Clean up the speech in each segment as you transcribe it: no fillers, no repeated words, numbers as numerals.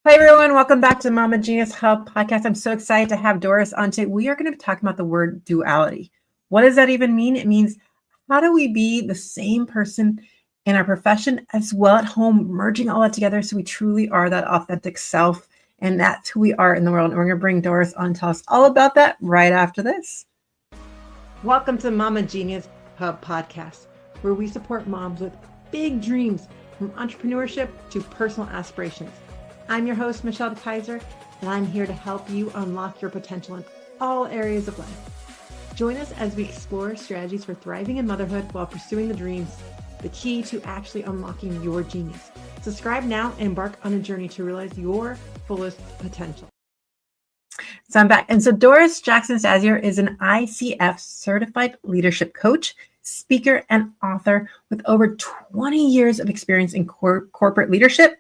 Hi, everyone. Welcome back to Mama Genius Hub podcast. I'm so excited to have Doris on today. We are going to be talking about the word duality. What does that even mean? It means how do we be the same person in our profession as well at home, merging all that together so we truly are that authentic self. And that's who we are in the world. And we're going to bring Doris on to tell us all about that right after this. Welcome to Mama Genius Hub podcast, where we support moms with big dreams from entrepreneurship to personal aspirations. I'm your host, Michelle Kaiser, and I'm here to help you unlock your potential in all areas of life. Join us as we explore strategies for thriving in motherhood while pursuing the dreams, the key to actually unlocking your genius. Subscribe now and embark on a journey to realize your fullest potential. So I'm back. And so Doris Jackson-Shazier is an ICF-Certified Leadership Coach, speaker, and author with over 20 years of experience in corporate leadership.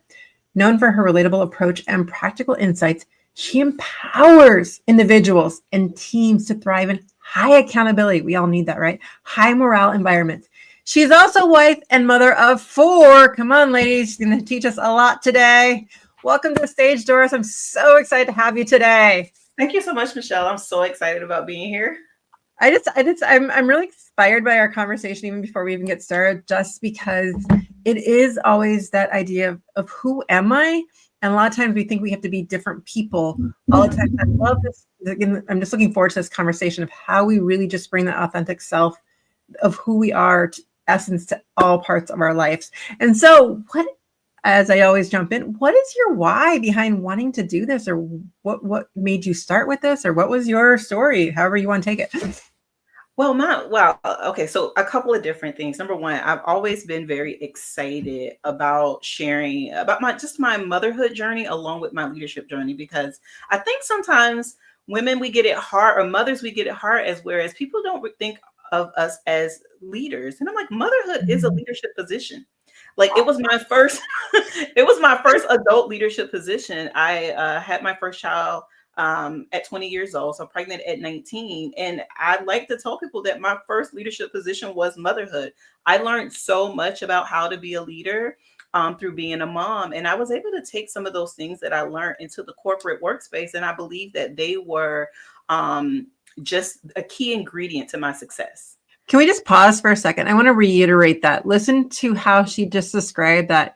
Known for her relatable approach and practical insights, she empowers individuals and teams to thrive in high accountability. We all need that, right? High morale environments. She's also wife and mother of 4. Come on, ladies. She's going to teach us a lot today. Welcome to the stage, Doris. I'm so excited to have you today. Thank you so much, Michelle. I'm so excited about being here. I'm really inspired by our conversation even before we even get started, just because it is always that idea of who am I? And a lot of times we think we have to be different people all the time. I love this. I'm just looking forward to this conversation of how we really just bring that authentic self of who we are to essence to all parts of our lives. And so as I always jump in, what is your why behind wanting to do this, or what made you start with this, or what was your story, however you want to take it? Okay, so a couple of different things. Number one, I've always been very excited about sharing about my motherhood journey along with my leadership journey, because I think sometimes women, we get it hard, or mothers, we get it hard, whereas people don't think of us as leaders. And I'm like, motherhood is a leadership position. Like, it was my first, it was my first adult leadership position. I had my first child at 20 years old, so pregnant at 19. And I like to tell people that my first leadership position was motherhood. I learned so much about how to be a leader through being a mom. And I was able to take some of those things that I learned into the corporate workspace. And I believe that they were just a key ingredient to my success. Can we just pause for a second? I want to reiterate that. Listen to how she just described that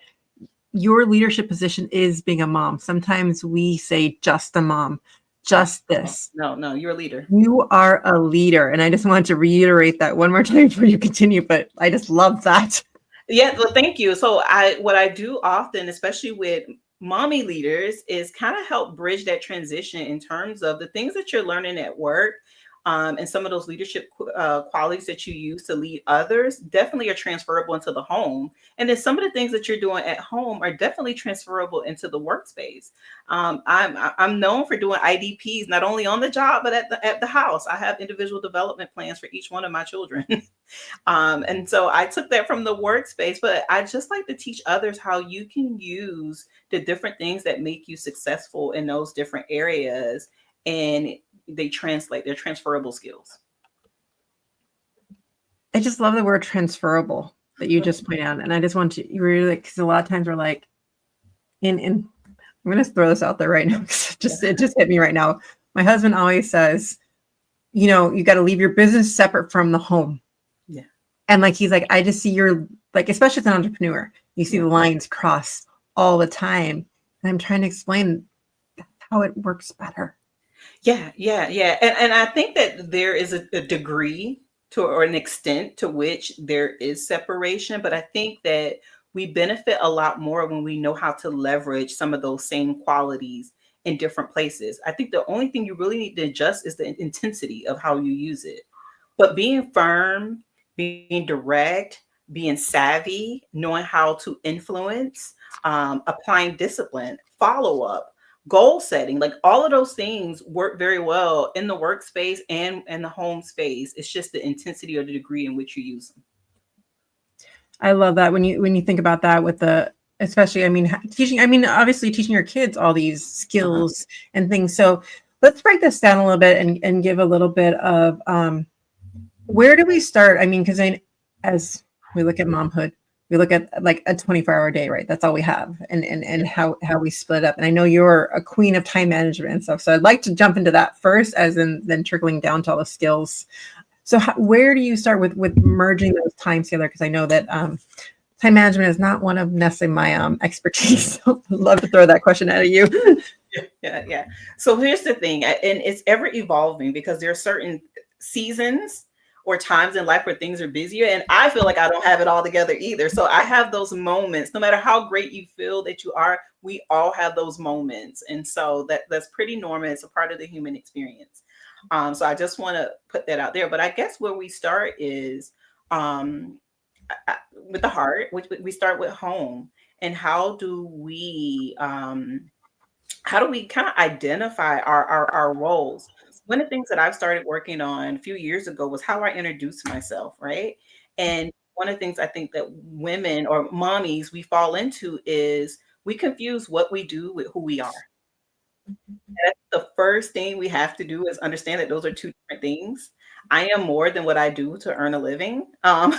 your leadership position is being a mom. Sometimes we say just a mom, just this. No, you're a leader. You are a leader. And I just wanted to reiterate that one more time before you continue, but I just love that. Yeah, well, thank you. So what I do often, especially with mommy leaders, is kind of help bridge that transition in terms of the things that you're learning at work. And some of those leadership qualities that you use to lead others definitely are transferable into the home. And then some of the things that you're doing at home are definitely transferable into the workspace. I'm known for doing IDPs, not only on the job, but at the house. I have individual development plans for each one of my children. And so I took that from the workspace, but I just like to teach others how you can use the different things that make you successful in those different areas, and they're transferable skills. I just love the word transferable that you just pointed out. And I just want you really, because a lot of times we're like, I'm going to throw this out there right now, because it just hit me right now. My husband always says, you got to leave your business separate from the home. Yeah. And like, he's like, I just see especially as an entrepreneur, you see the lines cross all the time. And I'm trying to explain how it works better. Yeah. And I think that there is a degree or an extent to which there is separation, but I think that we benefit a lot more when we know how to leverage some of those same qualities in different places. I think the only thing you really need to adjust is the intensity of how you use it. But being firm, being direct, being savvy, knowing how to influence, applying discipline, follow up, goal setting, like all of those things work very well in the workspace and the home space. It's just the intensity or the degree in which you use them. I love that when you think about that with especially, obviously teaching your kids all these skills and things. So let's break this down a little bit and give a little bit of where do we start? I mean, because as we look at momhood, we look at like a 24-hour day, right? That's all we have, and how we split up. And I know you're a queen of time management and stuff, so I'd like to jump into that first, as in then trickling down to all the skills. So where do you start with merging those times together? Because I know that time management is not one of necessarily my expertise. So I'd love to throw that question at you. Yeah. So here's the thing, and it's ever evolving, because there are certain seasons or times in life where things are busier, and I feel like I don't have it all together either. So I have those moments, no matter how great you feel that you are, we all have those moments. And so that's pretty normal. It's a part of the human experience. So I just want to put that out there. But I guess where we start is with the heart, which we start with home. And how do we kind of identify our roles? One of the things that I've started working on a few years ago was how I introduce myself, right? And one of the things I think that women or mommies, we fall into is we confuse what we do with who we are. That's the first thing we have to do, is understand that those are two different things. I am more than what I do to earn a living. Really?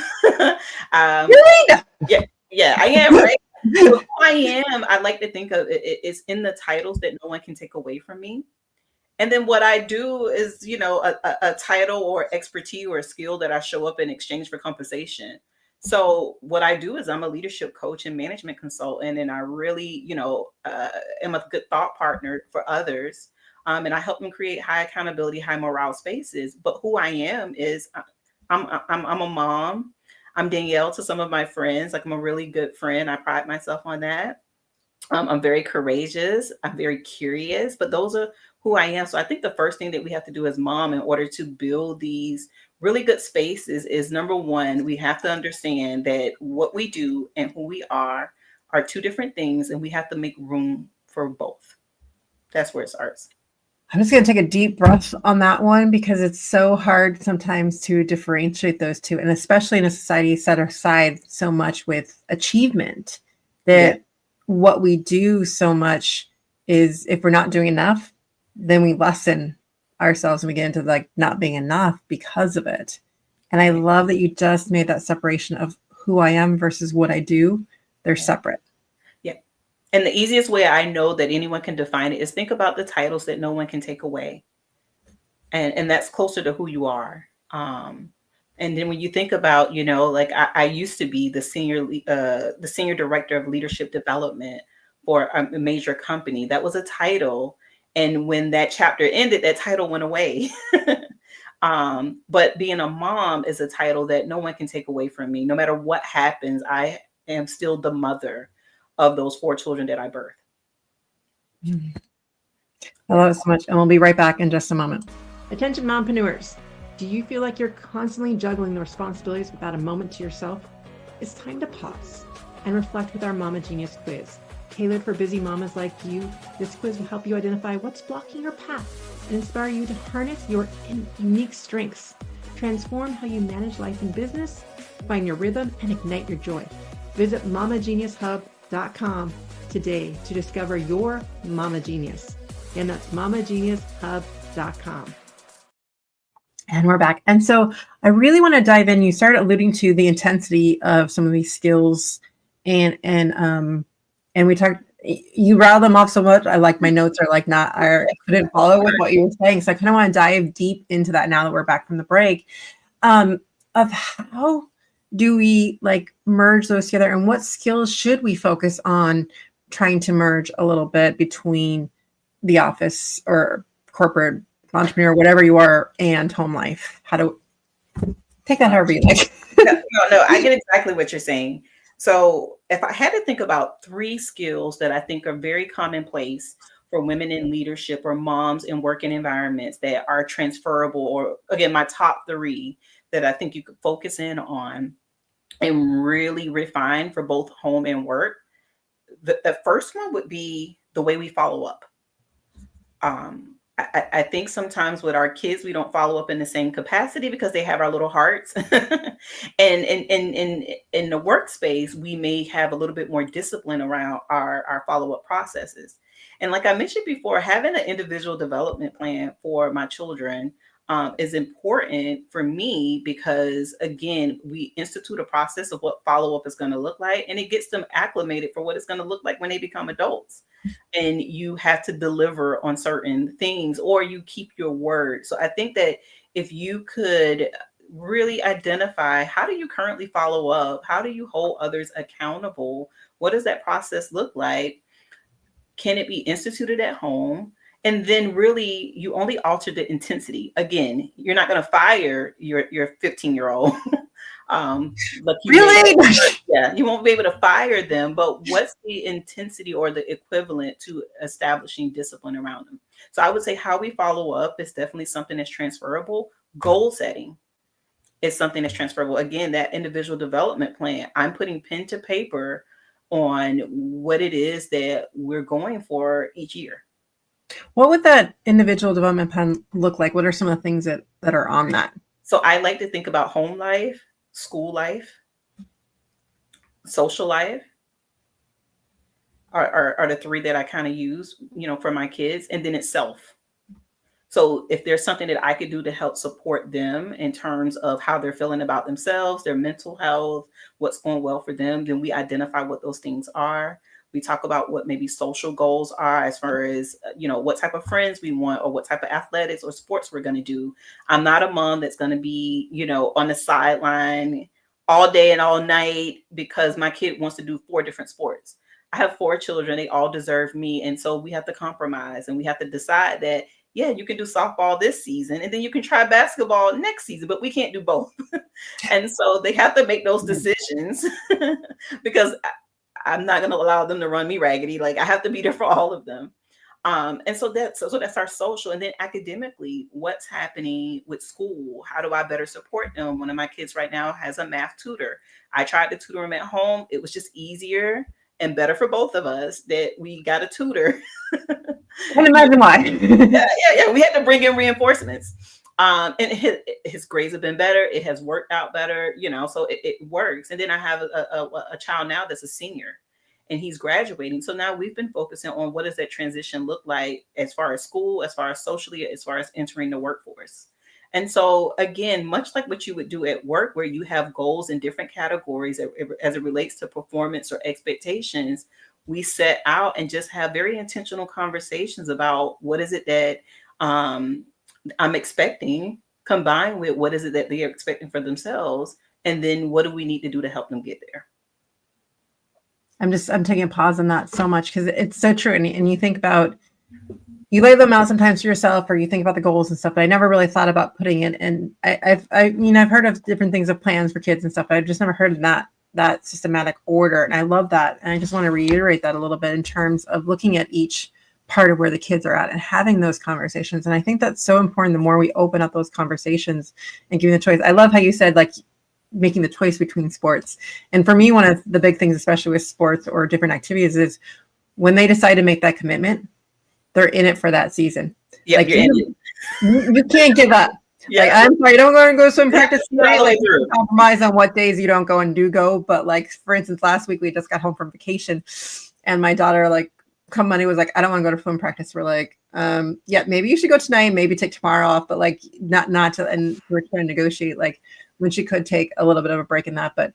Yeah, I am, right? So who I am, I like to think of it's in the titles that no one can take away from me. And then what I do is, a title or expertise or a skill that I show up in exchange for compensation. So what I do is I'm a leadership coach and management consultant, and I really, am a good thought partner for others. And I help them create high accountability, high morale spaces. But who I am is I'm a mom. I'm Danielle to some of my friends. Like, I'm a really good friend. I pride myself on that. I'm very courageous. I'm very curious, but those are who I am. So I think the first thing that we have to do as mom in order to build these really good spaces is, number one, we have to understand that what we do and who we are two different things, and we have to make room for both. That's where it starts. I'm just going to take a deep breath on that one, because it's so hard sometimes to differentiate those two. And especially in a society set aside so much with achievement, that what we do so much is, if we're not doing enough, then we lessen ourselves and we get into like not being enough because of it. And I love that you just made that separation of who I am versus what I do. They're separate. And the easiest way I know that anyone can define it is think about the titles that no one can take away. And that's closer to who you are. And then when you think about, like I used to be the senior director of leadership development for a major company. That was a title. And when that chapter ended, that title went away. But being a mom is a title that no one can take away from me. No matter what happens, I am still the mother of those 4 children that I birthed. I love it so much. And we'll be right back in just a moment. Attention, mompreneurs. Do you feel like you're constantly juggling the responsibilities without a moment to yourself? It's time to pause and reflect with our Mama Genius quiz. Tailored for busy mamas like you, this quiz will help you identify what's blocking your path and inspire you to harness your unique strengths. Transform how you manage life and business, find your rhythm, and ignite your joy. Visit mamageniushub.com today to discover your Mama Genius. And that's mamageniushub.com. And we're back. And so I really want to dive in. You started alluding to the intensity of some of these skills, and we talked, you rattled them off so much. I like my notes are like not, I couldn't follow with what you were saying. So I kind of want to dive deep into that now that we're back from the break, of how do we like merge those together, and what skills should we focus on trying to merge a little bit between the office or corporate entrepreneur, whatever you are, and home life? How to take that however you like. No, I get exactly what you're saying. So if I had to think about 3 skills that I think are very commonplace for women in leadership or moms in working environments that are transferable, or again, my top 3 that I think you could focus in on and really refine for both home and work. The first one would be the way we follow up. I think sometimes with our kids, we don't follow up in the same capacity because they have our little hearts. And in the workspace, we may have a little bit more discipline around our follow-up processes. And like I mentioned before, having an individual development plan for my children is important for me because, again, we institute a process of what follow-up is going to look like, and it gets them acclimated for what it's going to look like when they become adults. And you have to deliver on certain things, or you keep your word. So I think that if you could really identify, how do you currently follow up? How do you hold others accountable? What does that process look like? Can it be instituted at home? And then really, you only alter the intensity. Again, you're not going to fire your 15-year-old. But Really? you won't be able to fire them. But what's the intensity or the equivalent to establishing discipline around them? So I would say how we follow up is definitely something that's transferable. Goal setting is something that's transferable. Again, that individual development plan, I'm putting pen to paper on what it is that we're going for each year. What would that individual development plan look like? What are some of the things that are on that? So I like to think about home life, school life, social life are the three that I kind of use, for my kids, and then itself. So if there's something that I could do to help support them in terms of how they're feeling about themselves, their mental health, what's going well for them, then we identify what those things are. We talk about what maybe social goals are as far as, what type of friends we want or what type of athletics or sports we're going to do. I'm not a mom that's going to be, on the sideline all day and all night because my kid wants to do 4 different sports. I have 4 children. They all deserve me. And so we have to compromise, and we have to decide that, yeah, you can do softball this season and then you can try basketball next season, but we can't do both. And so they have to make those decisions because I'm not going to allow them to run me raggedy. Like, I have to be there for all of them. And so that's our social. And then academically, what's happening with school? How do I better support them? One of my kids right now has a math tutor. I tried to tutor him at home. It was just easier and better for both of us that we got a tutor. I can imagine why. Yeah. We had to bring in reinforcements. And his grades have been better. It has worked out better, so it works. And then I have a child now that's a senior, and he's graduating. So now we've been focusing on what does that transition look like as far as school, as far as socially, as far as entering the workforce. And so, again, much like what you would do at work, where you have goals in different categories as it relates to performance or expectations, we set out and just have very intentional conversations about what is it that I'm expecting, combined with what is it that they are expecting for themselves, and then what do we need to do to help them get there. I'm taking a pause on that so much because it's so true. And you think about, you lay them out sometimes for yourself, or you think about the goals and stuff, but I never really thought about putting it in. I've heard of different things of plans for kids and stuff, but I've just never heard of that systematic order. And I love that. And I just want to reiterate that a little bit in terms of looking at each part of where the kids are at and having those conversations. And I think that's so important. The more we open up those conversations and giving the choice. I love how you said, like, making the choice between sports. And for me, one of the big things, especially with sports or different activities, is when they decide to make that commitment, they're in it for that season. Yeah, like you can't give up. Yeah. Like, I'm sorry, you don't go and go swim practice today. Like, compromise on what days you don't go and do go. But like, for instance, last week we just got home from vacation, and my daughter, like, come Monday, was like, I don't want to go to swim practice. We're like, yeah, maybe you should go tonight, maybe take tomorrow off, but like not to. And we're trying to negotiate like when she could take a little bit of a break in that. But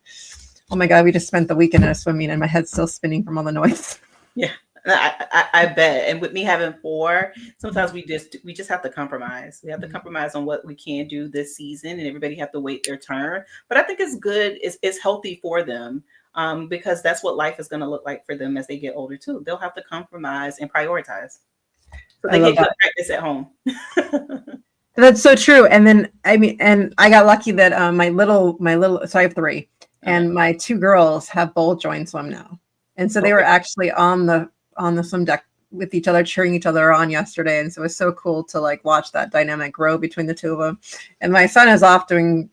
oh my God, we just spent the weekend at a swim meet and my head's still spinning from all the noise. Yeah. I bet. And with me having 4, sometimes we just have to compromise. We have to compromise on what we can do this season, and everybody have to wait their turn. But I think it's good. It's healthy for them, because that's what life is going to look like for them as they get older too. They'll have to compromise and prioritize. So they get good practice at home. That's so true. And then, and I got lucky that my little, so I have 3, and my 2 girls have both joined swim now. And so they were actually on the swim deck with each other, cheering each other on yesterday. And so it was so cool to like watch that dynamic grow between the 2 of them. And my son is off doing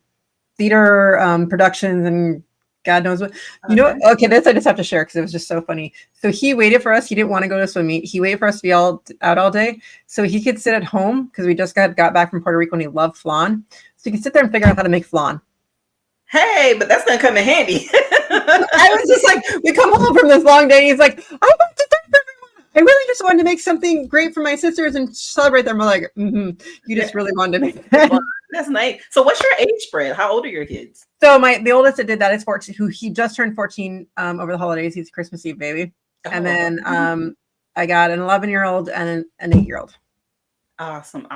theater productions and God knows what, okay, this I just have to share because it was just so funny. So he waited for us. He didn't want to go to swim meet. He waited for us to be out all day so he could sit at home, because we just got back from Puerto Rico and he loved flan. So he could sit there and figure out how to make flan. Hey, but that's going to come in handy. I was just like, we come home from this long day. And he's like, I want to talk to everyone. I really just wanted to make something great for my sisters and celebrate them. I'm like, you just really wanted to make that. Well, that's nice. So what's your age spread? How old are your kids? So the oldest that did that is 14, who he just turned 14 over the holidays. He's a Christmas Eve baby. And then I got an 11-year-old and an 8-year-old. Awesome.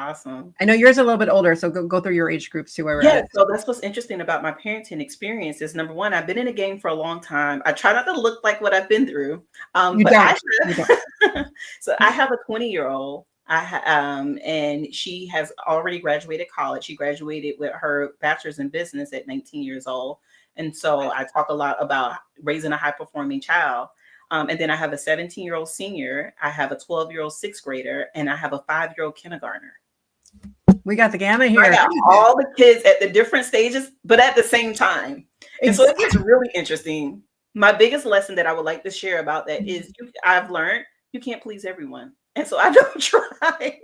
I know yours are a little bit older, so go through your age groups too. Yeah, so that's what's interesting about my parenting experience is, number one, I've been in the game for a long time. I try not to look like what I've been through. You don't. So I have a 20-year-old. And she has already graduated college. She graduated with her bachelor's in business at 19 years old. And so I talk a lot about raising a high-performing child. And then I have a 17-year-old senior, I have a 12-year-old sixth grader, and I have a 5-year-old kindergartner. We got the gamut here. I got all the kids at the different stages, but at the same time. And so it gets really interesting. My biggest lesson that I would like to share about that is I've learned you can't please everyone. And so I don't try.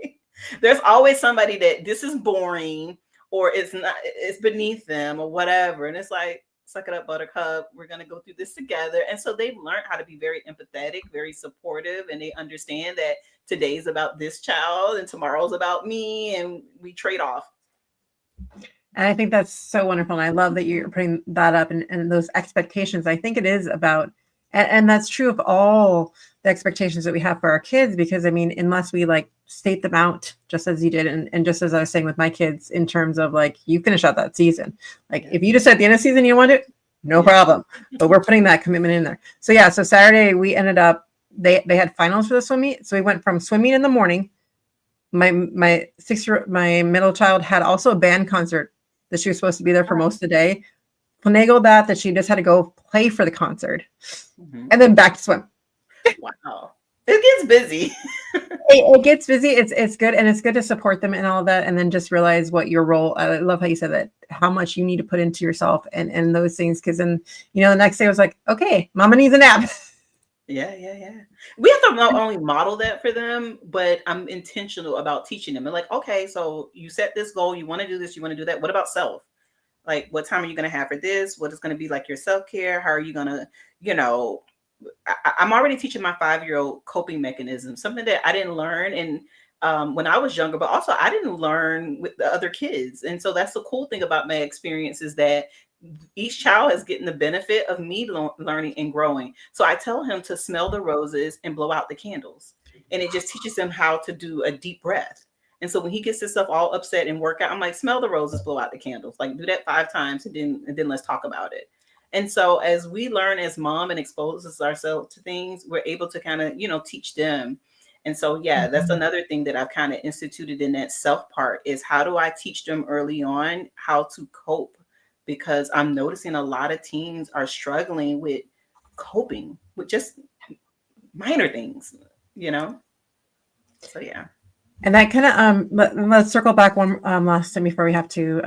There's always somebody that this is boring or it's beneath them or whatever. And it's like, suck it up, buttercup. We're going to go through this together. And so they've learned how to be very empathetic, very supportive. And they understand that today's about this child and tomorrow's about me. And we trade off. And I think that's so wonderful. And I love that you're putting that up and those expectations. I think it is about, and that's true of all the expectations that we have for our kids, because I mean, unless we like state them out, just as you did. And just as I was saying with my kids, in terms of like, you finish out that season. Like if you just said at the end of the season, you want it, no problem. But we're putting that commitment in there. So yeah, so Saturday we ended up, they had finals for the swim meet. So we went from swimming in the morning. My middle child had also a band concert that she was supposed to be there for most of the day. Finagled that she just had to go play for the concert, and then back to swim. Wow, it gets busy. It gets busy. It's good, and it's good to support them and all that, and then just realize what your role. I love how you said that, how much you need to put into yourself and those things, because then the next day I was like, okay, mama needs a nap. Yeah. We have to not only model that for them, but I'm intentional about teaching them. And like, okay, so you set this goal, you want to do this, you want to do that. What about self? Like, what time are you going to have for this? What is going to be like your self-care? How are you going to, I'm already teaching my 5-year-old coping mechanisms, something that I didn't learn when I was younger, but also I didn't learn with the other kids. And so that's the cool thing about my experience, is that each child is getting the benefit of me learning and growing. So I tell him to smell the roses and blow out the candles. And it just teaches him how to do a deep breath. And so when he gets himself all upset and work out, I'm like, smell the roses, blow out the candles. Like, do that 5 times and then let's talk about it. And so as we learn as mom and exposes ourselves to things, we're able to kind of, teach them. And so, yeah, that's another thing that I've kind of instituted in that self part, is how do I teach them early on how to cope? Because I'm noticing a lot of teens are struggling with coping with just minor things, So, yeah. And that kind of let's circle back one last time before we have to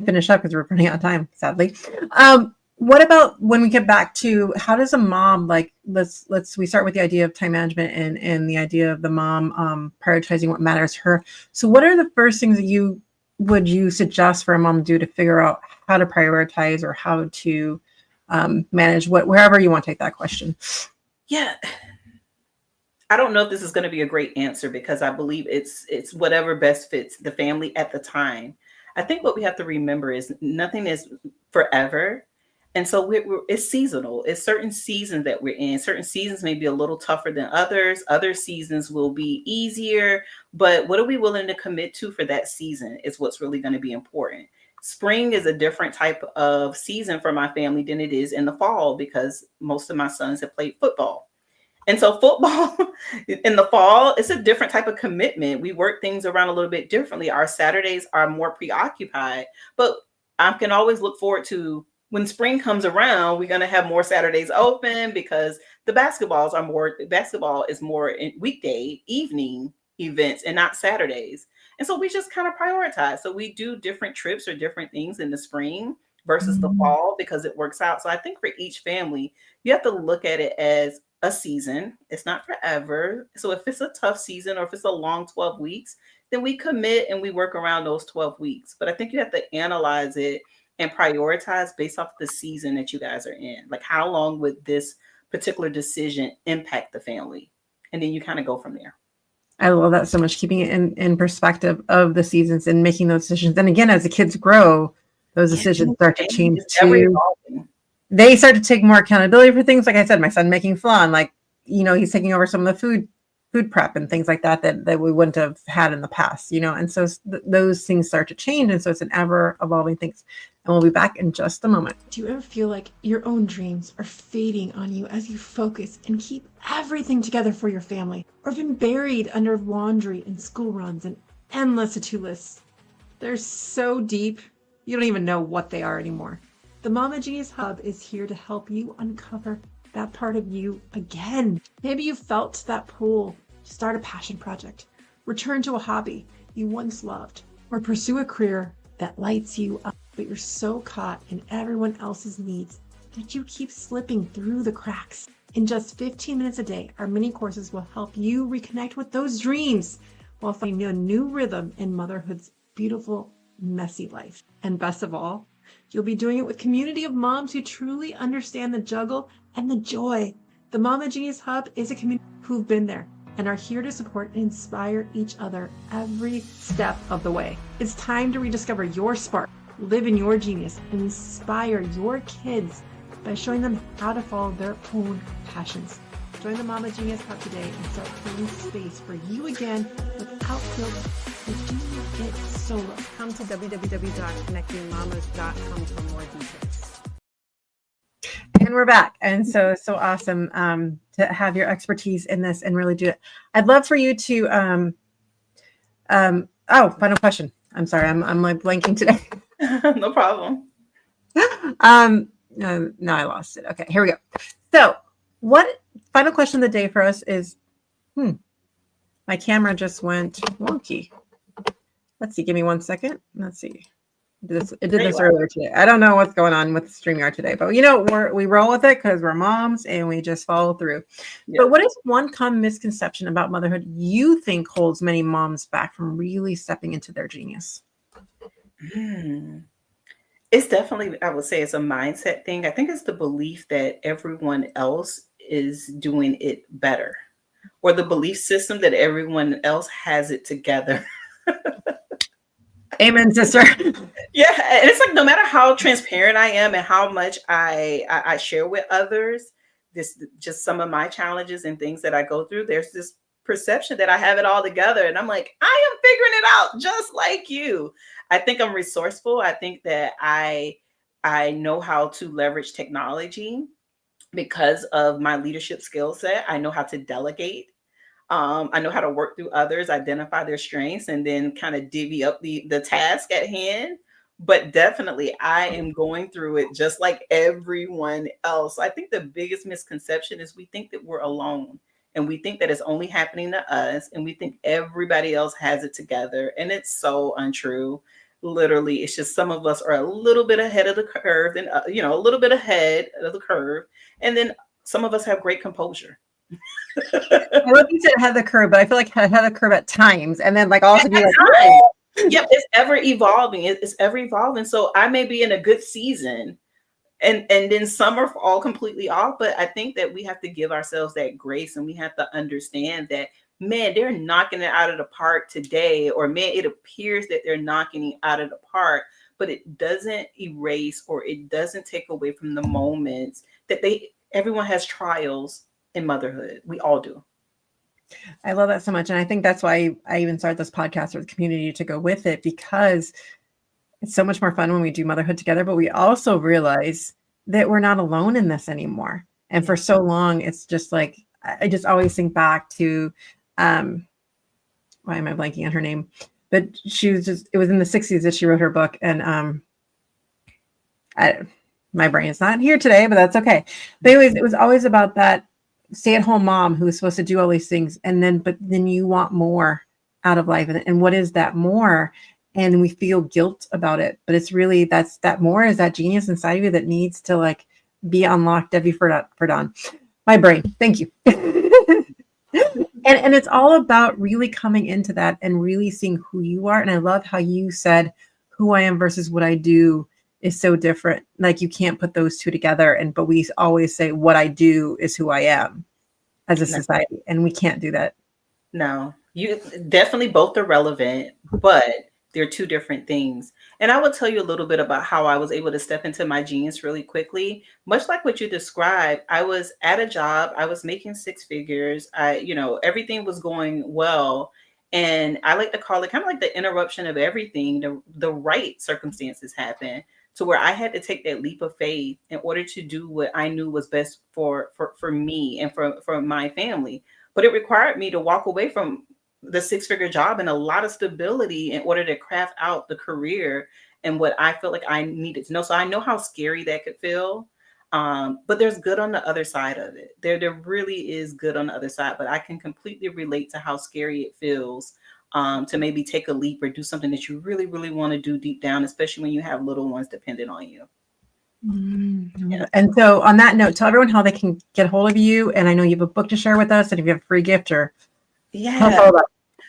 finish up, because we're running out of time, sadly. What about when we get back to, how does a mom, like, we start with the idea of time management and the idea of the mom prioritizing what matters to her. So what are the first things that you suggest for a mom to do to figure out how to prioritize or how to manage wherever you want to take that question? Yeah. I don't know if this is going to be a great answer, because I believe it's whatever best fits the family at the time. I think what we have to remember is nothing is forever. And so it's seasonal. It's certain seasons that we're in. Certain seasons may be a little tougher than others. Other seasons will be easier. But what are we willing to commit to for that season is what's really going to be important. Spring is a different type of season for my family than it is in the fall, because most of my sons have played football. And so football in the fall, it's a different type of commitment. We work things around a little bit differently. Our Saturdays are more preoccupied, but I can always look forward to when spring comes around, we're going to have more Saturdays open, because the basketball is more in weekday evening events and not Saturdays. And so we just kind of prioritize. So we do different trips or different things in the spring versus the fall, because it works out. So I think for each family, you have to look at it as a season. It's not forever. So if it's a tough season or if it's a long 12 weeks, then we commit and we work around those 12 weeks. But I think you have to analyze it and prioritize based off the season that you guys are in. Like, how long would this particular decision impact the family? And then you kind of go from there. I love that so much, keeping it in perspective of the seasons and making those decisions. And again, as the kids grow, those decisions start to change too. They start to take more accountability for things. Like I said, my son making flan, like, he's taking over some of the food prep and things like that we wouldn't have had in the past, and so those things start to change. And so it's an ever evolving thing. And we'll be back in just a moment. Do you ever feel like your own dreams are fading on you as you focus and keep everything together for your family, or been buried under laundry and school runs and endless to-do lists? They're so deep, you don't even know what they are anymore. The Mama Genius Hub is here to help you uncover that part of you again. Maybe you felt that pull to start a passion project, return to a hobby you once loved, or pursue a career that lights you up, but you're so caught in everyone else's needs that you keep slipping through the cracks. In just 15 minutes a day, our mini courses will help you reconnect with those dreams while finding a new rhythm in motherhood's beautiful, messy life. And best of all, you'll be doing it with a community of moms who truly understand the juggle and the joy. The Mama Genius Hub is a community who've been there and are here to support and inspire each other every step of the way. It's time to rediscover your spark, live in your genius, and inspire your kids by showing them how to follow their own passions. Join the Mama Genius Hub today and start creating space for you again without guilt or doing it solo. Come to www.connectingmamas.com for more details. And we're back. And so awesome to have your expertise in this and really do it. I'd love for you to, final question. I'm sorry. I'm like blanking today. No problem. No, I lost it. Okay, here we go. So what final question of the day for us is, my camera just went wonky. Let's see. Give me 1 second. Let's see. It did this earlier today. I don't know what's going on with StreamYard today, but we roll with it because we're moms and we just follow through. Yep. But what is one common misconception about motherhood you think holds many moms back from really stepping into their genius? It's definitely, I would say it's a mindset thing. I think it's the belief that everyone else is doing it better, or the belief system that everyone else has it together. Amen, sister. Yeah. And it's like, no matter how transparent I am and how much I share with others, just some of my challenges and things that I go through, there's this perception that I have it all together. And I'm like, I am figuring it out just like you. I think I'm resourceful. I think that I know how to leverage technology because of my leadership skill set. I know how to delegate. I know how to work through others, identify their strengths, and then kind of divvy up the task at hand. But definitely, I am going through it just like everyone else. I think the biggest misconception is we think that we're alone, and we think that it's only happening to us, and we think everybody else has it together. And it's so untrue. Literally, it's just some of us are a little bit ahead of the curve, and a little bit ahead of the curve, and then some of us have great composure. I love you said ahead of the curve, but I feel like ahead of the curve at times, and then like also be like, yep, it's ever evolving. It's ever evolving. So I may be in a good season, and then some are all completely off. But I think that we have to give ourselves that grace, and we have to understand that, man, they're knocking it out of the park today, or man, it appears that they're knocking it out of the park, but it doesn't erase or it doesn't take away from the moments that everyone has trials in motherhood. We all do. I love that so much. And I think that's why I even started this podcast with the community to go with it, because it's so much more fun when we do motherhood together, but we also realize that we're not alone in this anymore. And for so long, it's just like, I just always think back to, why am I blanking on her name? But it was in the 60s that she wrote her book. And my brain is not here today, but that's okay. But anyways, it was always about that stay-at-home mom who is supposed to do all these things, but then you want more out of life, and what is that more? And we feel guilt about it, but it's really that more is that genius inside of you that needs to like be unlocked. Debbie Ferdon, my brain, thank you. and it's all about really coming into that and really seeing who you are. And I love how you said who I am versus what I do is so different. Like you can't put those two together. But we always say what I do is who I am. as a No. society, and we can't do that. No, you definitely both are relevant, but they're two different things. And I will tell you a little bit about how I was able to step into my genius really quickly. Much like what you described, I was at a job, I was making six figures. Everything was going well. And I like to call it kind of like the interruption of everything. The right circumstances happened to where I had to take that leap of faith in order to do what I knew was best for me and for my family. But it required me to walk away from the six-figure job and a lot of stability in order to craft out the career and what I felt like I needed to know. So I know how scary that could feel. But there's good on the other side of it. There really is good on the other side, but I can completely relate to how scary it feels to maybe take a leap or do something that you really, really want to do deep down, especially when you have little ones dependent on you. Yeah. And so on that note, tell everyone how they can get a hold of you. And I know you have a book to share with us, and if you have a free gift or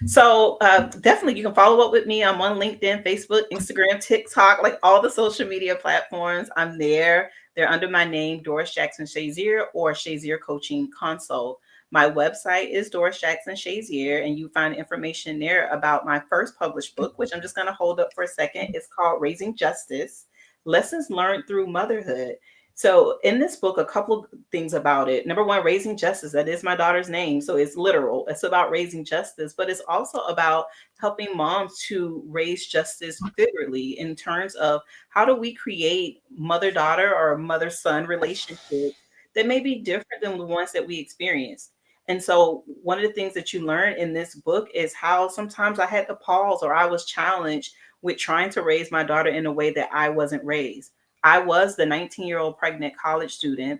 So definitely you can follow up with me. I'm on LinkedIn, Facebook, Instagram, TikTok, like all the social media platforms. I'm there. They're under my name, Doris Jackson-Shazier, or Shazier Coaching Consult. My website is Doris Jackson-Shazier, and you find information there about my first published book, which I'm just going to hold up for a second. It's called Raising Justice: Lessons Learned Through Motherhood. So in this book, a couple of things about it. Number one, raising justice. That is my daughter's name. So it's literal. It's about raising justice, but it's also about helping moms to raise justice figuratively in terms of how do we create mother-daughter or mother-son relationships that may be different than the ones that we experienced. And so one of the things that you learn in this book is how sometimes I had to pause, or I was challenged with trying to raise my daughter in a way that I wasn't raised. I was the 19-year-old pregnant college student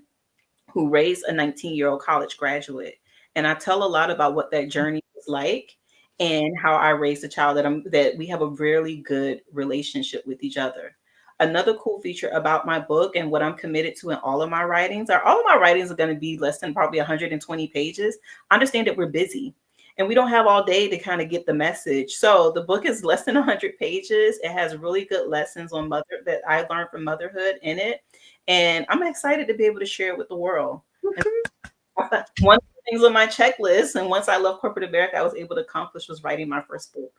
who raised a 19-year-old college graduate. And I tell a lot about what that journey was like and how I raised a child that we have a really good relationship with each other. Another cool feature about my book and what I'm committed to in all of my writings are going to be less than probably 120 pages. I understand that we're busy and we don't have all day to kind of get the message. So the book is less than 100 pages. It has really good lessons on that I learned from motherhood in it. And I'm excited to be able to share it with the world. One of the things on my checklist, and once I left corporate America, I was able to accomplish, was writing my first book.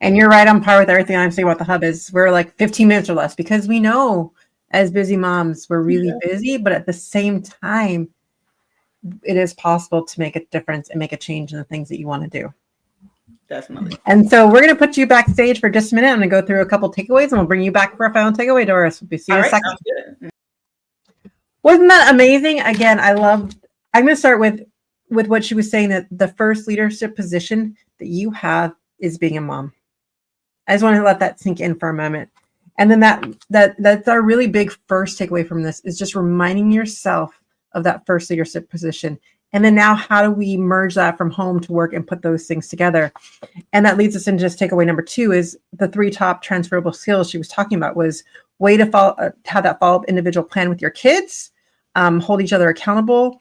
And you're right on par with everything I'm saying about the hub. Is we're like 15 minutes or less, because we know as busy moms, we're really busy, but at the same time, it is possible to make a difference and make a change in the things that you want to do. Definitely. And so we're going to put you backstage for just a minute. I'm going to go through a couple takeaways, and we'll bring you back for a final takeaway, Doris. We'll see you in a second. Wasn't that amazing? Again, I'm going to start with what she was saying, that the first leadership position that you have is being a mom. I just want to let that sink in for a moment. And then that's our really big first takeaway from this, is just reminding yourself of that first leadership position. And then now, how do we merge that from home to work and put those things together? And that leads us into just takeaway number 2, is the 3 top transferable skills she was talking about was way to have that follow-up individual plan with your kids, hold each other accountable,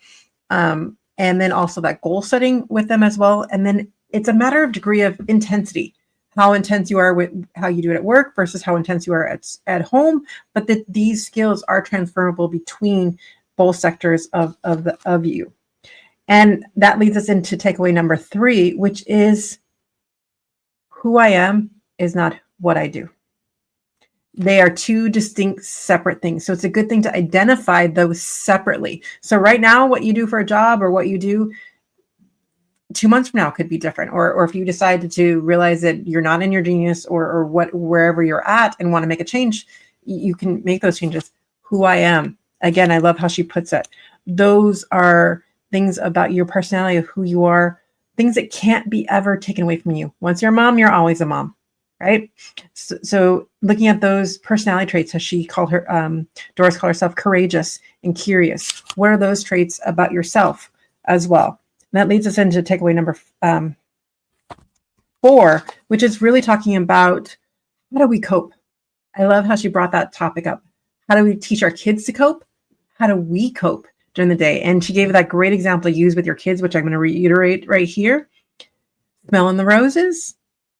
and then also that goal setting with them as well. And then it's a matter of degree of intensity, how intense you are with how you do it at work versus how intense you are at home. But that these skills are transferable between both sectors of you. And that leads us into takeaway number 3, which is who I am is not what I do. They are 2 distinct, separate things. So it's a good thing to identify those separately. So right now, what you do for a job or what you do 2 months from now could be different. Or if you decide to realize that you're not in your genius or wherever you're at and want to make a change, you can make those changes. Who I am. Again, I love how she puts it. Those are things about your personality, of who you are, things that can't be ever taken away from you. Once you're a mom, you're always a mom, right? So looking at those personality traits, as she called her, Doris called herself courageous and curious. What are those traits about yourself as well? And that leads us into takeaway number 4, which is really talking about how do we cope? I love how she brought that topic up. How do we teach our kids to cope? How do we cope during the day? And she gave that great example to use with your kids, which I'm going to reiterate right here. Smelling the roses,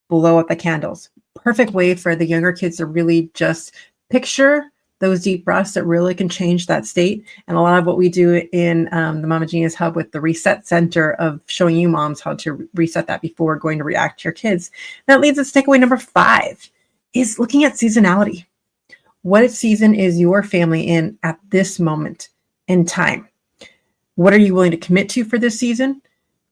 blow out the candles. Perfect way for the younger kids to really just picture those deep breaths that really can change that state. And a lot of what we do in the Mama Genius Hub with the Reset Center of showing you moms how to reset that before going to react to your kids. That leads us to takeaway number 5 is looking at seasonality. What season is your family in at this moment in time? What are you willing to commit to for this season?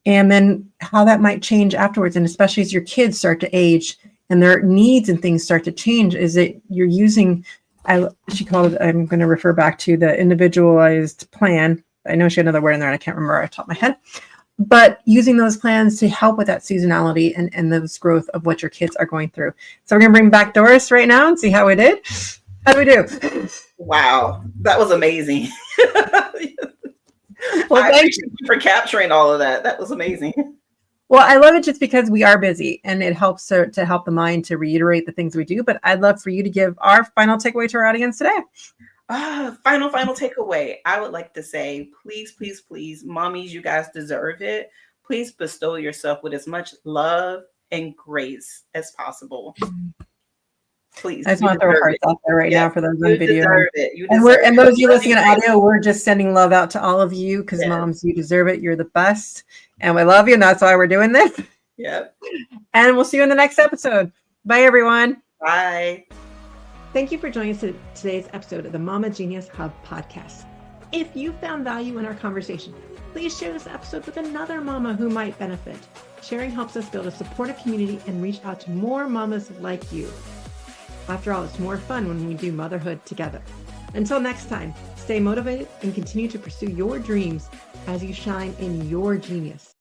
And then how that might change afterwards. And especially as your kids start to age and their needs and things start to change, is that you're using, she called it, I'm going to refer back to the individualized plan. I know she had another word in there and I can't remember off the top of my head, but using those plans to help with that seasonality and those growth of what your kids are going through. So we're going to bring back Doris right now and see how we did. How do we do? Wow, that was amazing. Well, thank you for capturing all of that. That was amazing. Well, I love it just because we are busy and it helps to help the mind to reiterate the things we do. But I'd love for you to give our final takeaway to our audience today. Final takeaway. I would like to say, please, please, please, mommies, you guys deserve it. Please bestow yourself with as much love and grace as possible. Please. I just want to throw hearts out there now for those on video. Deserve it. And those of you listening on audio, we're just sending love out to all of you because moms, you deserve it. You're the best. And we love you. And that's why we're doing this. Yep. And we'll see you in the next episode. Bye, everyone. Bye. Thank you for joining us in today's episode of the Mama Genius Hub podcast. If you found value in our conversation, please share this episode with another mama who might benefit. Sharing helps us build a supportive community and reach out to more mamas like you. After all, it's more fun when we do motherhood together. Until next time, stay motivated and continue to pursue your dreams as you shine in your genius.